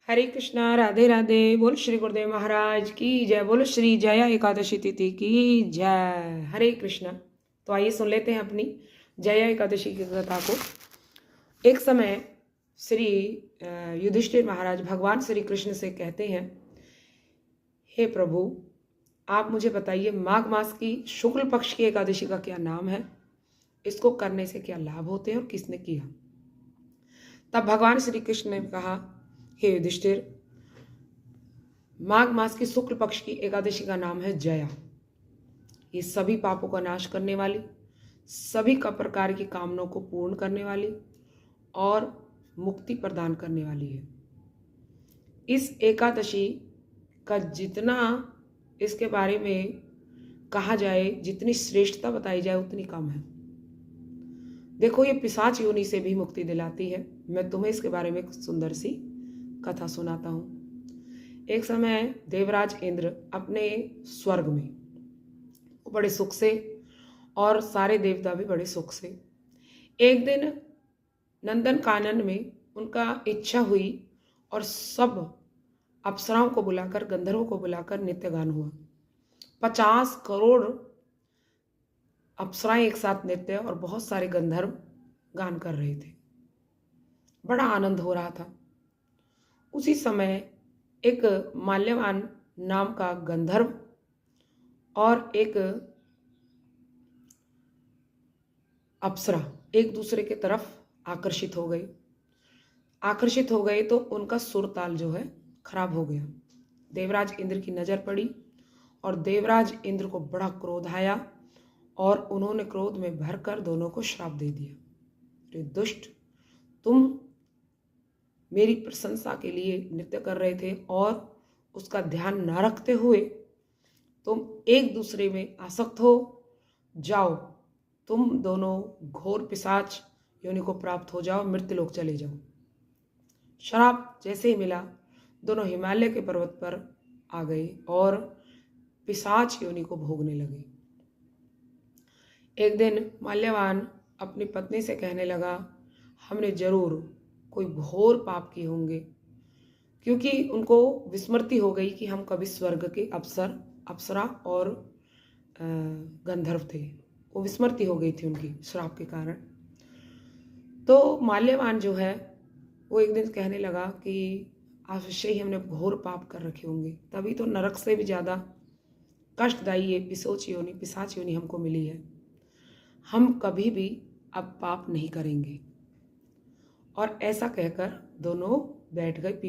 हरे कृष्णा, राधे राधे। बोल श्री गुरुदेव महाराज की जय। बोलो श्री जया एकादशी तिथि की जय। हरे कृष्णा। तो आइए सुन लेते हैं अपनी जया एकादशी की कथा को। एक समय श्री युधिष्ठिर महाराज भगवान श्री कृष्ण से कहते हैं, हे प्रभु, आप मुझे बताइए माघ मास की शुक्ल पक्ष की एकादशी का क्या नाम है, इसको करने से क्या लाभ होते हैं और किसने किया। तब भगवान श्री कृष्ण ने कहा, हे युधिष्ठिर, माघ मास की शुक्ल पक्ष की एकादशी का नाम है जया। ये सभी पापों का नाश करने वाली, सभी का प्रकार की कामनाओं को पूर्ण करने वाली और मुक्ति प्रदान करने वाली है। इस एकादशी का जितना इसके बारे में कहा जाए, जितनी श्रेष्ठता बताई जाए उतनी कम है। देखो, ये पिशाच योनि से भी मुक्ति दिलाती है। मैं तुम्हें इसके बारे में एक सुंदर सी कथा सुनाता हूँ। एक समय देवराज इंद्र अपने स्वर्ग में बड़े सुख से, और सारे देवता भी बड़े सुख से, एक दिन नंदन कानन में उनका इच्छा हुई और सब अप्सराओं को बुलाकर, गंधर्वों को बुलाकर नित्य गान हुआ। 50 करोड़ अप्सराएं एक साथ नृत्य और बहुत सारे गंधर्व गान कर रहे थे। बड़ा आनंद हो रहा था। उसी समय एक माल्यवान नाम का गंधर्व और एक अप्सरा एक दूसरे की तरफ आकर्षित हो गए तो उनका सुर ताल जो है खराब हो गया। देवराज इंद्र की नज़र पड़ी और देवराज इंद्र को बड़ा क्रोध आया और उन्होंने क्रोध में भरकर दोनों को श्राप दे दिया। अरे दुष्ट, तुम मेरी प्रशंसा के लिए नृत्य कर रहे थे और उसका ध्यान न रखते हुए तुम एक दूसरे में आसक्त हो जाओ। तुम दोनों घोर पिशाच योनि को प्राप्त हो जाओ, मृत्युलोक चले जाओ। श्राप जैसे ही मिला, दोनों हिमालय के पर्वत पर आ गए और पिशाच योनि को भोगने लगे। एक दिन माल्यवान अपनी पत्नी से कहने लगा, हमने जरूर कोई घोर पाप किए होंगे, क्योंकि उनको विस्मृति हो गई कि हम कभी स्वर्ग के अप्सरा और गंधर्व थे। वो विस्मृति हो गई थी उनकी श्राप के कारण। तो माल्यवान जो है वो एक दिन कहने लगा कि अवश्य ही हमने घोर पाप कर रखे होंगे, तभी तो नरक से भी ज़्यादा कष्टदायी ये पिशाच योनि हमको मिली है। हम कभी भी अब पाप नहीं करेंगे। और ऐसा कहकर दोनों बैठ गए।